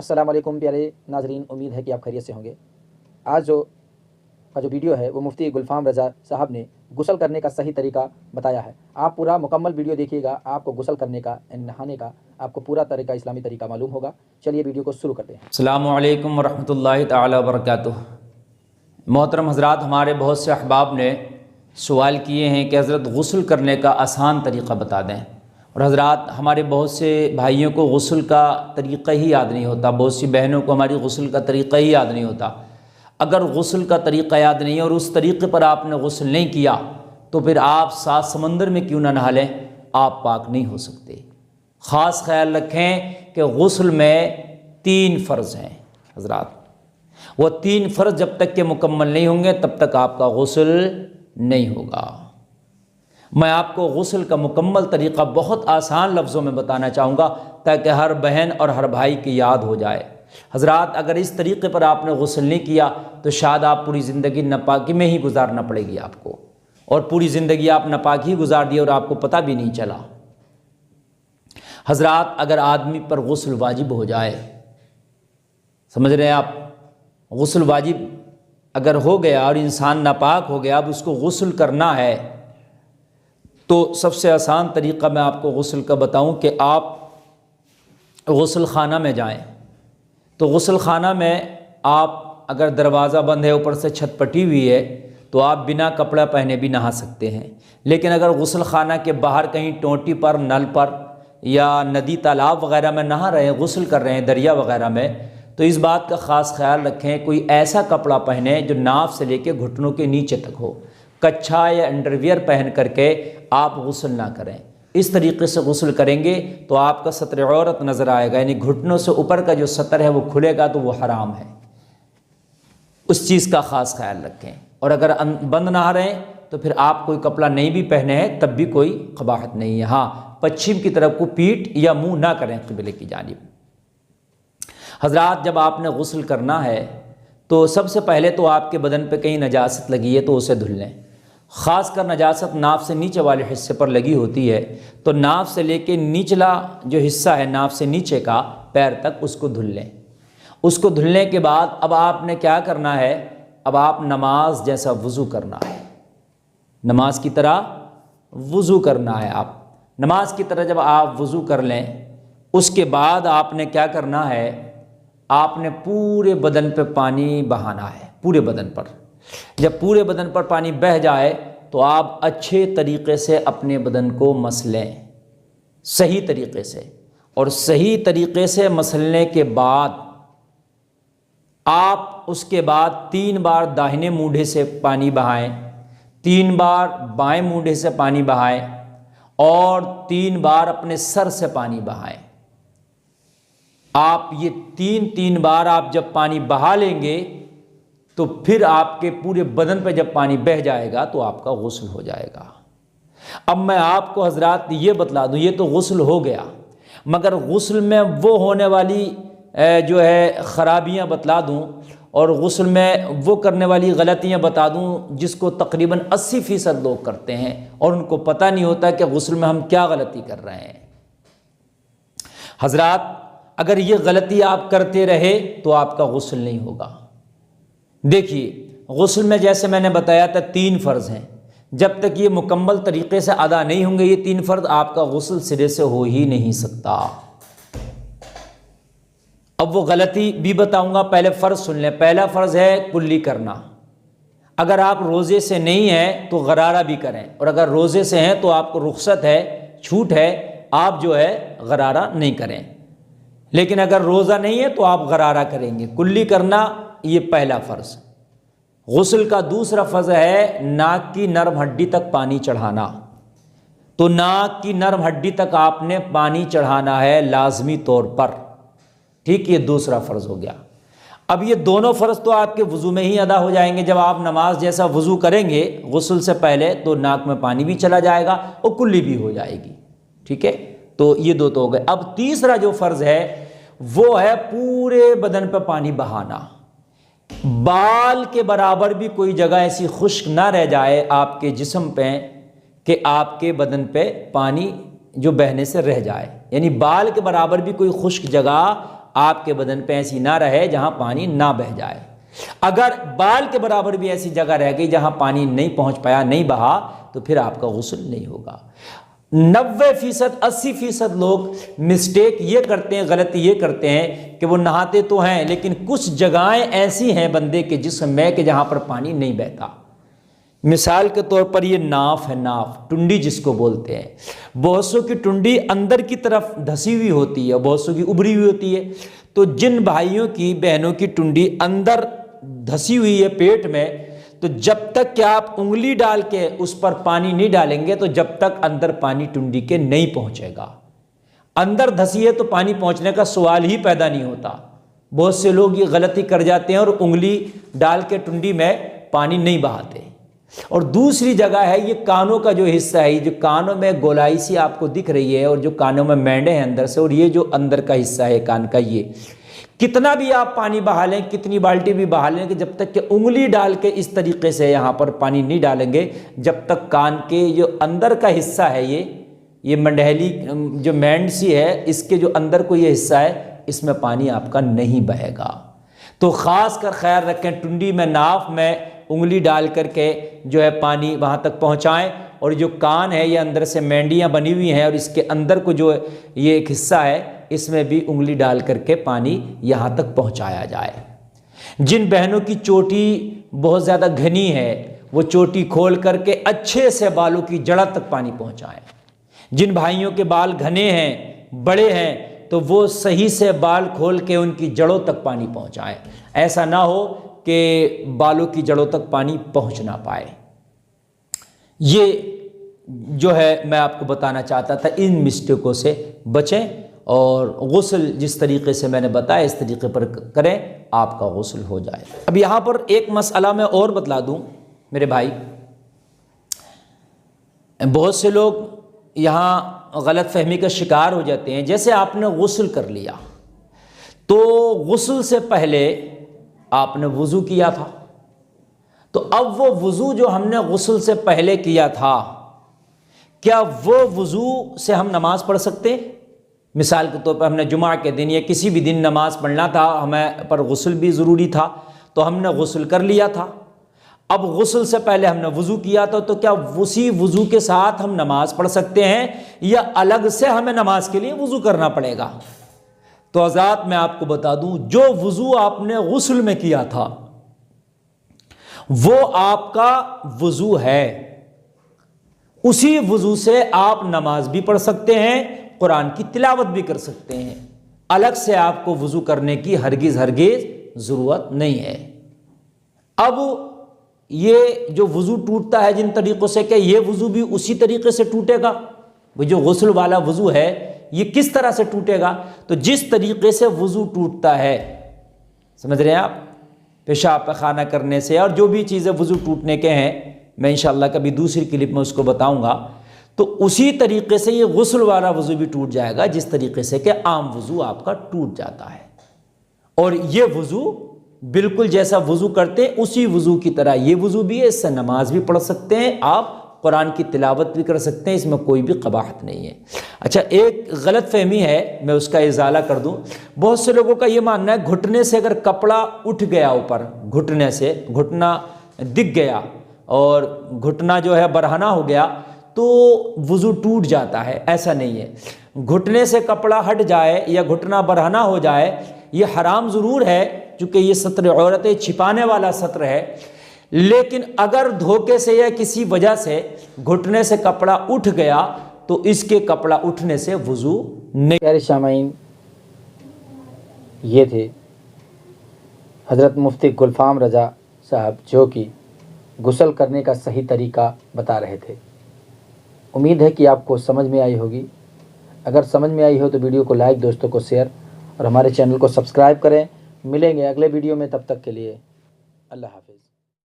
السلام علیکم پیارے ناظرین، امید ہے کہ آپ خیریت سے ہوں گے۔ آج جو ویڈیو ہے وہ مفتی گلفام رضا صاحب نے غسل کرنے کا صحیح طریقہ بتایا ہے۔ آپ پورا مکمل ویڈیو دیکھیے گا، آپ کو غسل کرنے کا یعنی نہانے کا آپ کو پورا طریقہ اسلامی طریقہ معلوم ہوگا۔ چلیے ویڈیو کو شروع کرتے ہیں۔ السلام علیکم ورحمۃ اللہ تعالی وبرکاتہ۔ محترم حضرات، ہمارے بہت سے احباب نے سوال کیے ہیں کہ حضرت غسل کرنے کا آسان طریقہ بتا دیں، اور حضرات ہمارے بہت سے بھائیوں کو غسل کا طریقہ ہی یاد نہیں ہوتا، بہت سی بہنوں کو ہماری غسل کا طریقہ ہی یاد نہیں ہوتا۔ اگر غسل کا طریقہ یاد نہیں ہے اور اس طریقے پر آپ نے غسل نہیں کیا تو پھر آپ 7 سمندر میں کیوں نہ نہا لیں، آپ پاک نہیں ہو سکتے۔ خاص خیال رکھیں کہ غسل میں 3 فرض ہیں حضرات، وہ 3 فرض جب تک کہ مکمل نہیں ہوں گے تب تک آپ کا غسل نہیں ہوگا۔ میں آپ کو غسل کا مکمل طریقہ بہت آسان لفظوں میں بتانا چاہوں گا تاکہ ہر بہن اور ہر بھائی کی یاد ہو جائے۔ حضرات اگر اس طریقے پر آپ نے غسل نہیں کیا تو شاید آپ پوری زندگی ناپاکی میں ہی گزارنا پڑے گی آپ کو، اور پوری زندگی آپ ناپاکی ہی گزار دی اور آپ کو پتہ بھی نہیں چلا۔ حضرات اگر آدمی پر غسل واجب ہو جائے، سمجھ رہے ہیں آپ، غسل واجب اگر ہو گیا اور انسان ناپاک ہو گیا، اب اس کو غسل کرنا ہے، تو سب سے آسان طریقہ میں آپ کو غسل کا بتاؤں کہ آپ غسل خانہ میں جائیں۔ تو غسل خانہ میں آپ اگر دروازہ بند ہے، اوپر سے چھت پٹی ہوئی ہے، تو آپ بنا کپڑا پہنے بھی نہا سکتے ہیں۔ لیکن اگر غسل خانہ کے باہر کہیں ٹونٹی پر، نل پر یا ندی تالاب وغیرہ میں نہا رہے ہیں، غسل کر رہے ہیں دریا وغیرہ میں، تو اس بات کا خاص خیال رکھیں کوئی ایسا کپڑا پہنیں جو ناف سے لے کے گھٹنوں کے نیچے تک ہو۔ کچھا یا انڈر ویئر پہن کر کے آپ غسل نہ کریں۔ اس طریقے سے غسل کریں گے تو آپ کا ستر عورت نظر آئے گا، یعنی گھٹنوں سے اوپر کا جو ستر ہے وہ کھلے گا تو وہ حرام ہے، اس چیز کا خاص خیال رکھیں۔ اور اگر بند نہ رہیں تو پھر آپ کوئی کپڑا نہیں بھی پہنے ہیں تب بھی کوئی قباحت نہیں ہے۔ ہاں، پچھم کی طرف کو پیٹھ یا منہ نہ کریں قبلے کی جانب۔ حضرات جب آپ نے غسل کرنا ہے تو سب سے پہلے تو آپ کے بدن پہ کہیں نجاست لگی ہے تو اسے دھل لیں۔ خاص کر نجاست ناف سے نیچے والے حصے پر لگی ہوتی ہے تو ناف سے لے کے نچلا جو حصہ ہے ناف سے نیچے کا پیر تک اس کو دھل لیں۔ اس کو دھلنے کے بعد اب آپ نے کیا کرنا ہے، اب آپ نماز جیسا وضو کرنا ہے، نماز کی طرح وضو کرنا ہے۔ آپ نماز کی طرح جب آپ وضو کر لیں، اس کے بعد آپ نے کیا کرنا ہے، آپ نے پورے بدن پہ پانی بہانا ہے، پورے بدن پر۔ جب پورے بدن پر پانی بہہ جائے تو آپ اچھے طریقے سے اپنے بدن کو مس لیں، صحیح طریقے سے، اور صحیح طریقے سے مسلنے کے بعد آپ اس کے بعد 3 بار داہنے مونڈھے سے پانی بہائیں، 3 بار بائیں مونڈھے سے پانی بہائیں، اور 3 بار اپنے سر سے پانی بہائیں۔ آپ یہ 3 بار آپ جب پانی بہا لیں گے تو پھر آپ کے پورے بدن پہ جب پانی بہہ جائے گا تو آپ کا غسل ہو جائے گا۔ اب میں آپ کو حضرات یہ بتلا دوں، یہ تو غسل ہو گیا، مگر غسل میں وہ ہونے والی جو ہے خرابیاں بتلا دوں، اور غسل میں وہ کرنے والی غلطیاں بتا دوں جس کو تقریباً 80% لوگ کرتے ہیں اور ان کو پتہ نہیں ہوتا کہ غسل میں ہم کیا غلطی کر رہے ہیں۔ حضرات اگر یہ غلطی آپ کرتے رہے تو آپ کا غسل نہیں ہوگا۔ دیکھیے غسل میں جیسے میں نے بتایا تھا 3 فرض ہیں، جب تک یہ مکمل طریقے سے ادا نہیں ہوں گے یہ 3 فرض، آپ کا غسل سرے سے ہو ہی نہیں سکتا۔ اب وہ غلطی بھی بتاؤں گا، پہلے فرض سن لیں۔ پہلا فرض ہے کلی کرنا۔ اگر آپ روزے سے نہیں ہیں تو غرارہ بھی کریں، اور اگر روزے سے ہیں تو آپ کو رخصت ہے، چھوٹ ہے، آپ جو ہے غرارہ نہیں کریں۔ لیکن اگر روزہ نہیں ہے تو آپ غرارہ کریں گے۔ کلی کرنا یہ پہلا فرض۔ غسل کا دوسرا فرض ہے ناک کی نرم ہڈی تک پانی چڑھانا۔ تو ناک کی نرم ہڈی تک آپ نے پانی چڑھانا ہے لازمی طور پر، ٹھیک، یہ دوسرا فرض ہو گیا۔ اب یہ دونوں فرض تو آپ کے وضو میں ہی ادا ہو جائیں گے۔ جب آپ نماز جیسا وضو کریں گے غسل سے پہلے تو ناک میں پانی بھی چلا جائے گا اور کلی بھی ہو جائے گی، ٹھیک ہے، تو یہ 2 تو ہو گئے۔ اب تیسرا جو فرض ہے وہ ہے پورے بدن پہ پانی بہانا۔ بال کے برابر بھی کوئی جگہ ایسی خشک نہ رہ جائے آپ کے جسم پہ کہ آپ کے بدن پہ پانی جو بہنے سے رہ جائے، یعنی بال کے برابر بھی کوئی خشک جگہ آپ کے بدن پہ ایسی نہ رہے جہاں پانی نہ بہہ جائے۔ اگر بال کے برابر بھی ایسی جگہ رہ گئی جہاں پانی نہیں پہنچ پایا، نہیں بہا، تو پھر آپ کا غسل نہیں ہوگا۔ 90%، 80% لوگ مسٹیک یہ کرتے ہیں، غلطی یہ کرتے ہیں کہ وہ نہاتے تو ہیں لیکن کچھ جگہیں ایسی ہیں بندے کے جسم میں کہ جہاں پر پانی نہیں بہتا۔ مثال کے طور پر یہ ناف ہے، ناف، ٹنڈی جس کو بولتے ہیں۔ بہت سو کی ٹنڈی اندر کی طرف دھسی ہوئی ہوتی ہے اور بہت سو کی ابری ہوئی ہوتی ہے۔ تو جن بھائیوں کی، بہنوں کی ٹنڈی اندر دھسی ہوئی ہے پیٹ میں، تو جب تک کہ آپ انگلی ڈال کے اس پر پانی نہیں ڈالیں گے تو جب تک اندر پانی ٹنڈی کے نہیں پہنچے گا۔ اندر دھسی ہے تو پانی پہنچنے کا سوال ہی پیدا نہیں ہوتا۔ بہت سے لوگ یہ غلطی کر جاتے ہیں اور انگلی ڈال کے ٹنڈی میں پانی نہیں بہاتے۔ اور دوسری جگہ ہے یہ کانوں کا جو حصہ ہے، جو کانوں میں گولائی سی آپ کو دکھ رہی ہے اور جو کانوں میں مینڈے ہیں اندر سے، اور یہ جو اندر کا حصہ ہے کان کا، یہ کتنا بھی آپ پانی بہا لیں، کتنی بالٹی بھی بہا لیں، کہ جب تک کہ انگلی ڈال کے اس طریقے سے یہاں پر پانی نہیں ڈالیں گے، جب تک کان کے جو اندر کا حصہ ہے، یہ منڈہلی جو مینڈ سی ہے، اس کے جو اندر کو یہ حصہ ہے، اس میں پانی آپ کا نہیں بہے گا۔ تو خاص کر خیال رکھیں، ٹنڈی میں، ناف میں انگلی ڈال کر کے جو ہے پانی وہاں تک پہنچائیں، اور جو کان ہے یہ اندر سے مینڈیاں بنی ہوئی ہیں اور اس کے اندر کو جو یہ ایک حصہ ہے، اس میں بھی انگلی ڈال کر کے پانی یہاں تک پہنچایا جائے۔ جن بہنوں کی چوٹی بہت زیادہ گھنی ہے، وہ چوٹی کھول کر کے اچھے سے بالوں کی جڑ تک پانی پہنچائیں۔ جن بھائیوں کے بال گھنے ہیں، بڑے ہیں، تو وہ صحیح سے بال کھول کے ان کی جڑوں تک پانی پہنچائیں۔ ایسا نہ ہو کہ بالوں کی جڑوں تک پانی پہنچ نہ پائے۔ یہ جو ہے میں آپ کو بتانا چاہتا تھا، ان مسٹیکوں سے بچیں اور غسل جس طریقے سے میں نے بتایا اس طریقے پر کریں، آپ کا غسل ہو جائے۔ اب یہاں پر ایک مسئلہ میں اور بتلا دوں میرے بھائی، بہت سے لوگ یہاں غلط فہمی کا شکار ہو جاتے ہیں۔ جیسے آپ نے غسل کر لیا تو غسل سے پہلے آپ نے وضو کیا تھا، تو اب وہ وضو جو ہم نے غسل سے پہلے کیا تھا، کیا وہ وضو سے ہم نماز پڑھ سکتے؟ مثال کے طور پر ہم نے جمعہ کے دن یا کسی بھی دن نماز پڑھنا تھا، ہمیں پر غسل بھی ضروری تھا، تو ہم نے غسل کر لیا تھا۔ اب غسل سے پہلے ہم نے وضو کیا تھا، تو کیا اسی وضو کے ساتھ ہم نماز پڑھ سکتے ہیں یا الگ سے ہمیں نماز کے لیے وضو کرنا پڑے گا؟ تو حضرات میں آپ کو بتا دوں، جو وضو آپ نے غسل میں کیا تھا وہ آپ کا وضو ہے، اسی وضو سے آپ نماز بھی پڑھ سکتے ہیں، قرآن کی تلاوت بھی کر سکتے ہیں۔ الگ سے آپ کو وضو کرنے کی ہرگز ضرورت نہیں ہے۔ اب یہ جو وضو ٹوٹتا ہے جن طریقوں سے، کہ یہ وضو بھی اسی طریقے سے ٹوٹے گا؟ وہ جو غسل والا وضو ہے یہ کس طرح سے ٹوٹے گا؟ تو جس طریقے سے وضو ٹوٹتا ہے، سمجھ رہے ہیں آپ، پیشاب پخانہ کرنے سے اور جو بھی چیزیں وضو ٹوٹنے کے ہیں، میں انشاءاللہ کبھی دوسری کلپ میں اس کو بتاؤں گا، تو اسی طریقے سے یہ غسل والا وضو بھی ٹوٹ جائے گا جس طریقے سے کہ عام وضو آپ کا ٹوٹ جاتا ہے۔ اور یہ وضو بالکل جیسا وضو کرتے اسی وضو کی طرح یہ وضو بھی ہے، اس سے نماز بھی پڑھ سکتے ہیں، آپ قرآن کی تلاوت بھی کر سکتے ہیں، اس میں کوئی بھی قباحت نہیں ہے۔ اچھا، ایک غلط فہمی ہے، میں اس کا ازالہ کر دوں۔ بہت سے لوگوں کا یہ ماننا ہے گھٹنے سے اگر کپڑا اٹھ گیا اوپر، گھٹنے سے گھٹنا دکھ گیا اور گھٹنا جو ہے برہنہ ہو گیا تو وضو ٹوٹ جاتا ہے۔ ایسا نہیں ہے، گھٹنے سے کپڑا ہٹ جائے یا گھٹنا برہنہ ہو جائے یہ حرام ضرور ہے، چونکہ یہ ستر عورتیں چھپانے والا ستر ہے، لیکن اگر دھوکے سے یا کسی وجہ سے گھٹنے سے کپڑا اٹھ گیا تو اس کے کپڑا اٹھنے سے وضو نہیں۔ پیارے سامعین، یہ تھے حضرت مفتی گلفام رضا صاحب جو کہ غسل کرنے کا صحیح طریقہ بتا رہے تھے۔ امید ہے کہ آپ کو سمجھ میں آئی ہوگی۔ اگر سمجھ میں آئی ہو تو ویڈیو کو لائک، دوستوں کو شیئر اور ہمارے چینل کو سبسکرائب کریں۔ ملیں گے اگلے ویڈیو میں، تب تک کے لیے اللہ حافظ۔